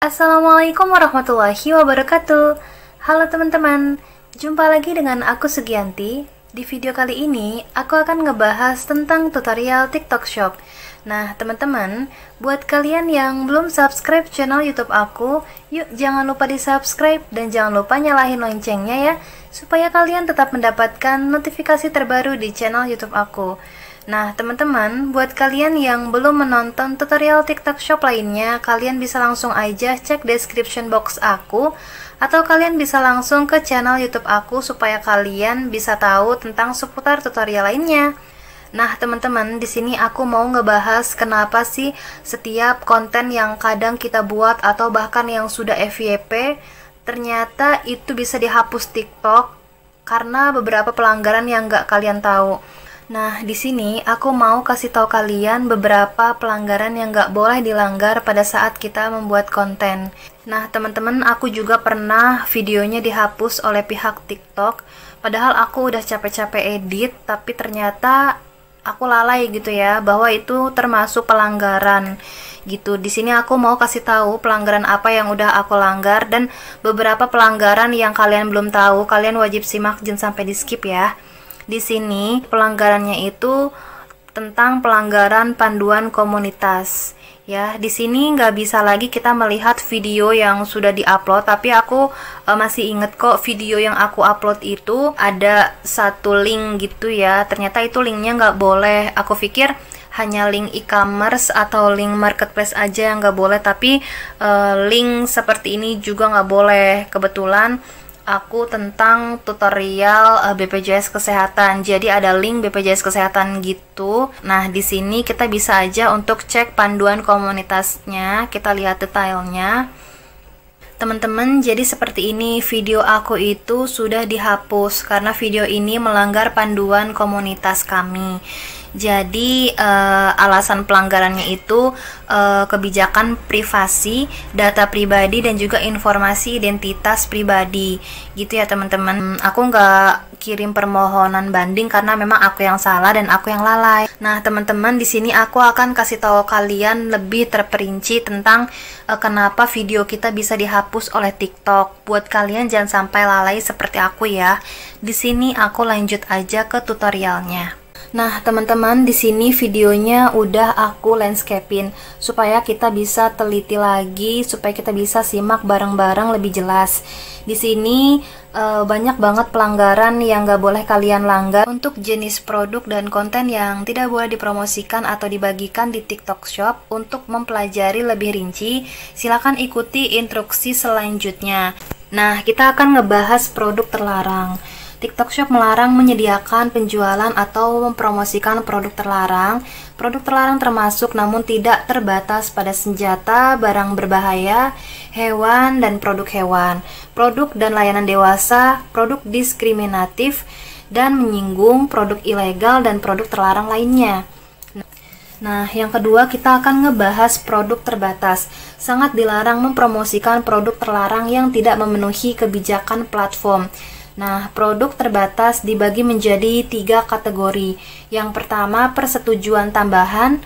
Assalamualaikum warahmatullahi wabarakatuh. Halo teman-teman, jumpa lagi dengan aku Sugianti. Di video kali ini, aku akan ngebahas tentang tutorial TikTok Shop. Nah teman-teman, buat kalian yang belum subscribe channel YouTube aku, yuk jangan lupa di subscribe dan jangan lupa nyalahin loncengnya ya, supaya kalian tetap mendapatkan notifikasi terbaru di channel YouTube aku. Nah teman-teman, buat kalian yang belum menonton tutorial TikTok Shop lainnya, kalian bisa langsung aja cek description box aku, atau kalian bisa langsung ke channel YouTube aku supaya kalian bisa tahu tentang seputar tutorial lainnya. Nah teman-teman, di sini aku mau ngebahas kenapa sih setiap konten yang kadang kita buat atau bahkan yang sudah FYP ternyata itu bisa dihapus TikTok karena beberapa pelanggaran yang nggak kalian tahu. Nah, di sini aku mau kasih tahu kalian beberapa pelanggaran yang nggak boleh dilanggar pada saat kita membuat konten. Nah, teman-teman, aku juga pernah videonya dihapus oleh pihak TikTok. Padahal aku udah capek-capek edit, tapi ternyata aku lalai gitu ya, bahwa itu termasuk pelanggaran gitu. Di sini aku mau kasih tahu pelanggaran apa yang udah aku langgar dan beberapa pelanggaran yang kalian belum tahu. Kalian wajib simak, jangan sampai di skip ya. Di sini pelanggarannya itu tentang pelanggaran panduan komunitas. Ya, di sini nggak bisa lagi kita melihat video yang sudah diupload, tapi aku masih inget kok video yang aku upload itu ada satu link gitu ya. Ternyata itu linknya nggak boleh. Aku pikir hanya link e-commerce atau link marketplace aja yang nggak boleh, tapi link seperti ini juga nggak boleh. Kebetulan aku tentang tutorial BPJS Kesehatan. Jadi ada link BPJS Kesehatan gitu. Nah, di sini kita bisa aja untuk cek panduan komunitasnya. Kita lihat detailnya. Teman-teman, jadi seperti ini, video aku itu sudah dihapus karena video ini melanggar panduan komunitas kami. Jadi alasan pelanggarannya itu kebijakan privasi, data pribadi, dan juga informasi identitas pribadi gitu ya teman-teman. Aku nggak kirim permohonan banding karena memang aku yang salah dan aku yang lalai. Nah teman-teman, di sini aku akan kasih tahu kalian lebih terperinci tentang kenapa video kita bisa dihapus oleh TikTok. Buat kalian jangan sampai lalai seperti aku ya. Di sini aku lanjut aja ke tutorialnya. Nah, teman-teman, di sini videonya udah aku landscapein supaya kita bisa teliti lagi, supaya kita bisa simak bareng-bareng lebih jelas. Di sini banyak banget pelanggaran yang gak boleh kalian langgar untuk jenis produk dan konten yang tidak boleh dipromosikan atau dibagikan di TikTok Shop. Untuk mempelajari lebih rinci, silakan ikuti instruksi selanjutnya. Nah, kita akan ngebahas produk terlarang. TikTok Shop melarang menyediakan penjualan atau mempromosikan produk terlarang. Produk terlarang termasuk namun tidak terbatas pada senjata, barang berbahaya, hewan, dan produk hewan, produk dan layanan dewasa, produk diskriminatif, dan menyinggung produk ilegal dan produk terlarang lainnya. Nah, yang kedua kita akan ngebahas produk terbatas. Sangat dilarang mempromosikan produk terlarang yang tidak memenuhi kebijakan platform. Nah, produk terbatas dibagi menjadi 3 kategori. Yang pertama, persetujuan tambahan,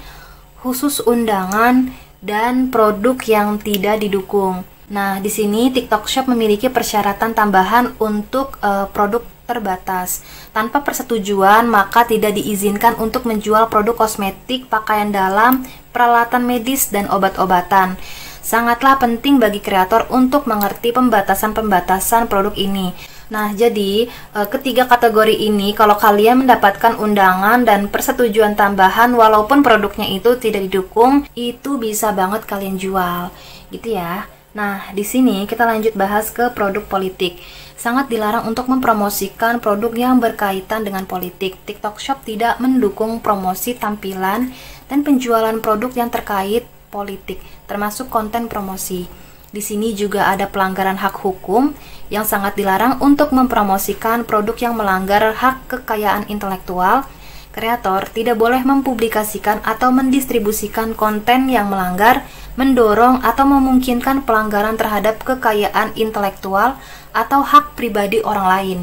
khusus undangan, dan produk yang tidak didukung. Nah, di sini TikTok Shop memiliki persyaratan tambahan untuk produk terbatas. Tanpa persetujuan, maka tidak diizinkan untuk menjual produk kosmetik, pakaian dalam, peralatan medis, dan obat-obatan. Sangatlah penting bagi kreator untuk mengerti pembatasan-pembatasan produk ini. Nah, jadi ketiga kategori ini kalau kalian mendapatkan undangan dan persetujuan tambahan walaupun produknya itu tidak didukung, itu bisa banget kalian jual, gitu ya. Nah, di sini kita lanjut bahas ke produk politik. Sangat dilarang untuk mempromosikan produk yang berkaitan dengan politik. TikTok Shop tidak mendukung promosi tampilan dan penjualan produk yang terkait politik, termasuk konten promosi. Di sini juga ada pelanggaran hak hukum yang sangat dilarang untuk mempromosikan produk yang melanggar hak kekayaan intelektual. Kreator tidak boleh mempublikasikan atau mendistribusikan konten yang melanggar, mendorong, atau memungkinkan pelanggaran terhadap kekayaan intelektual atau hak pribadi orang lain.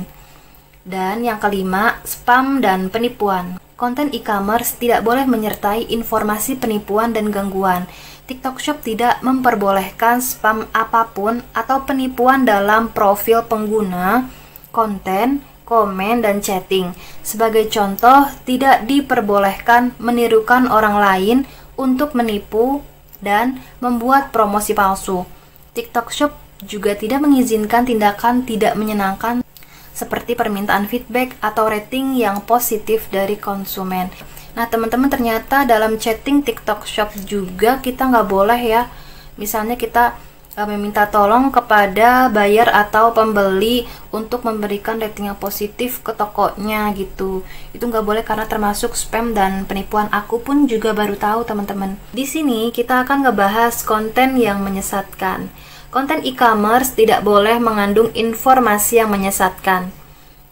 Dan yang kelima, spam dan penipuan. Konten e-commerce tidak boleh menyertai informasi penipuan dan gangguan. TikTok Shop tidak memperbolehkan spam apapun atau penipuan dalam profil pengguna, konten, komen, dan chatting. Sebagai contoh, tidak diperbolehkan menirukan orang lain untuk menipu dan membuat promosi palsu. TikTok Shop juga tidak mengizinkan tindakan tidak menyenangkan seperti permintaan feedback atau rating yang positif dari konsumen. Nah teman-teman, ternyata dalam chatting TikTok Shop juga kita nggak boleh ya, misalnya kita meminta tolong kepada buyer atau pembeli untuk memberikan rating yang positif ke tokonya gitu. Itu nggak boleh karena termasuk spam dan penipuan. Aku pun juga baru tahu teman-teman. Di sini kita akan ngebahas konten yang menyesatkan. Konten e-commerce tidak boleh mengandung informasi yang menyesatkan.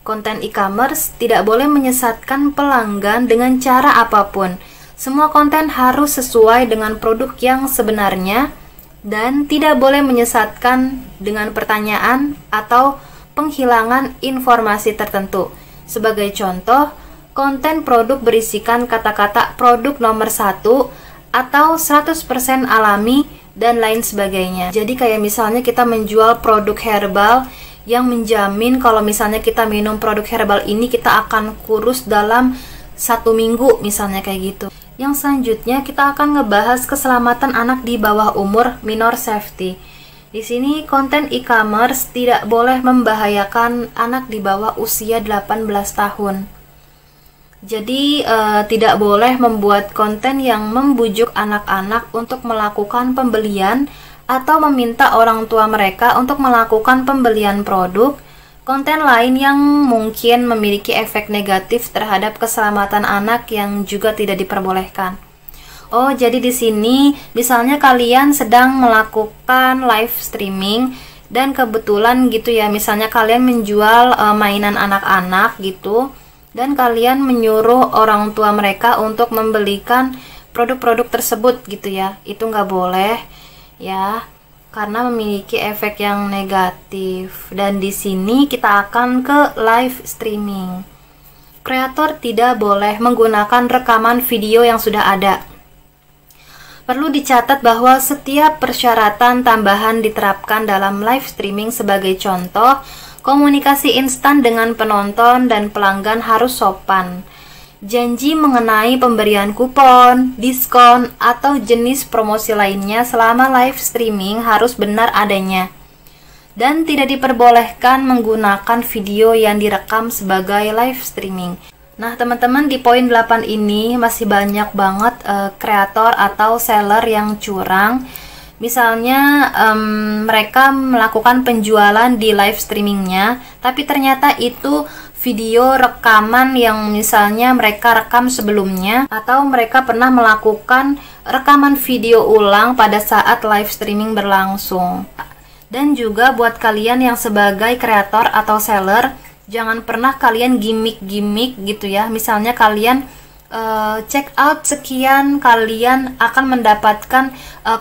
Konten e-commerce tidak boleh menyesatkan pelanggan dengan cara apapun. Semua konten harus sesuai dengan produk yang sebenarnya dan tidak boleh menyesatkan dengan pertanyaan atau penghilangan informasi tertentu. Sebagai contoh, konten produk berisikan kata-kata produk nomor 1 atau 100% alami dan lain sebagainya. Jadi kayak misalnya kita menjual produk herbal yang menjamin kalau misalnya kita minum produk herbal ini kita akan kurus dalam 1 minggu, misalnya kayak gitu. Yang selanjutnya kita akan ngebahas keselamatan anak di bawah umur, minor safety. Di sini konten e-commerce tidak boleh membahayakan anak di bawah usia 18 tahun. Jadi tidak boleh membuat konten yang membujuk anak-anak untuk melakukan pembelian atau meminta orang tua mereka untuk melakukan pembelian produk, konten lain yang mungkin memiliki efek negatif terhadap keselamatan anak yang juga tidak diperbolehkan. Oh, jadi di sini misalnya kalian sedang melakukan live streaming dan kebetulan gitu ya, misalnya kalian menjual mainan anak-anak gitu dan kalian menyuruh orang tua mereka untuk membelikan produk-produk tersebut gitu ya. Itu nggak boleh ya, karena memiliki efek yang negatif. Dan di sini kita akan ke live streaming. Kreator tidak boleh menggunakan rekaman video yang sudah ada. Perlu dicatat bahwa setiap persyaratan tambahan diterapkan dalam live streaming. Sebagai contoh, komunikasi instan dengan penonton dan pelanggan harus sopan. Janji mengenai pemberian kupon, diskon, atau jenis promosi lainnya selama live streaming harus benar adanya. Dan tidak diperbolehkan menggunakan video yang direkam sebagai live streaming. Nah teman-teman, di poin 8 ini masih banyak banget kreator atau seller yang curang. Misalnya mereka melakukan penjualan di live streamingnya, tapi ternyata itu video rekaman yang misalnya mereka rekam sebelumnya, atau mereka pernah melakukan rekaman video ulang pada saat live streaming berlangsung. Dan juga buat kalian yang sebagai kreator atau seller, jangan pernah kalian gimmick-gimmick gitu ya. Misalnya kalian check out sekian, kalian akan mendapatkan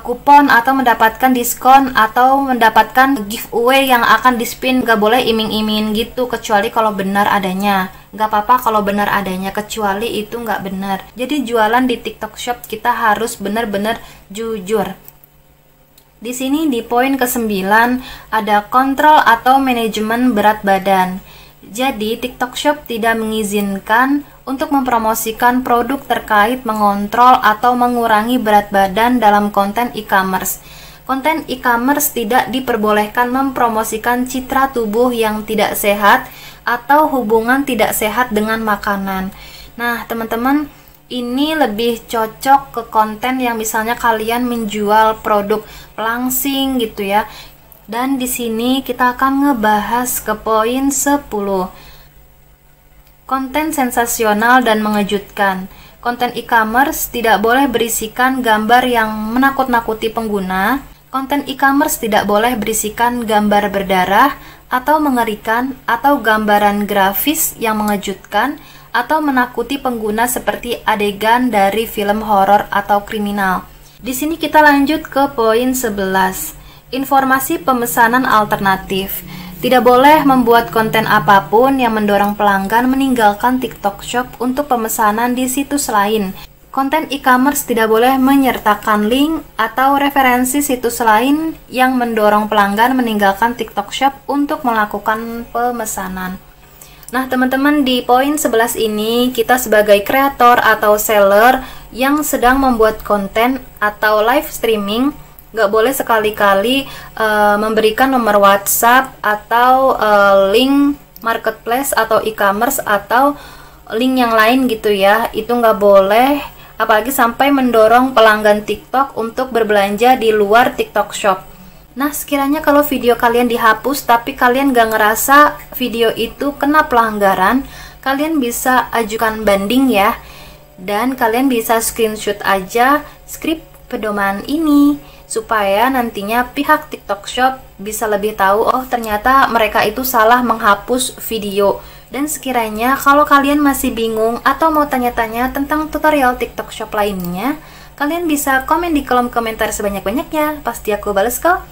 kupon atau mendapatkan diskon atau mendapatkan giveaway yang akan di-spin. Gak boleh iming-iming gitu, kecuali kalau benar adanya. Gak apa-apa kalau benar adanya, kecuali itu gak benar. Jadi jualan di TikTok Shop kita harus benar-benar jujur. Di sini di poin ke-9 ada kontrol atau manajemen berat badan. Jadi TikTok Shop tidak mengizinkan untuk mempromosikan produk terkait mengontrol atau mengurangi berat badan dalam konten e-commerce. Konten e-commerce tidak diperbolehkan mempromosikan citra tubuh yang tidak sehat atau hubungan tidak sehat dengan makanan. Nah, teman-teman, ini lebih cocok ke konten yang misalnya kalian menjual produk pelangsing gitu ya. Dan di sini kita akan ngebahas ke poin 10. Konten sensasional dan mengejutkan. Konten e-commerce tidak boleh berisikan gambar yang menakut-nakuti pengguna. Konten e-commerce tidak boleh berisikan gambar berdarah atau mengerikan atau gambaran grafis yang mengejutkan atau menakuti pengguna seperti adegan dari film horor atau kriminal. Di sini kita lanjut ke poin 11. Informasi pemesanan alternatif. Tidak boleh membuat konten apapun yang mendorong pelanggan meninggalkan TikTok Shop untuk pemesanan di situs lain. Konten e-commerce tidak boleh menyertakan link atau referensi situs lain yang mendorong pelanggan meninggalkan TikTok Shop untuk melakukan pemesanan. Nah, teman-teman, di poin 11 ini kita sebagai kreator atau seller yang sedang membuat konten atau live streaming nggak boleh sekali-kali memberikan nomor WhatsApp atau link marketplace atau e-commerce atau link yang lain gitu ya. Itu nggak boleh, apalagi sampai mendorong pelanggan TikTok untuk berbelanja di luar TikTok Shop. Nah, sekiranya kalau video kalian dihapus tapi kalian nggak ngerasa video itu kena pelanggaran, kalian bisa ajukan banding ya. Dan kalian bisa screenshot aja skrip pedoman ini supaya nantinya pihak TikTok Shop bisa lebih tahu, oh ternyata mereka itu salah menghapus video. Dan sekiranya kalau kalian masih bingung atau mau tanya-tanya tentang tutorial TikTok Shop lainnya, kalian bisa komen di kolom komentar sebanyak-banyaknya, pasti aku bales kok.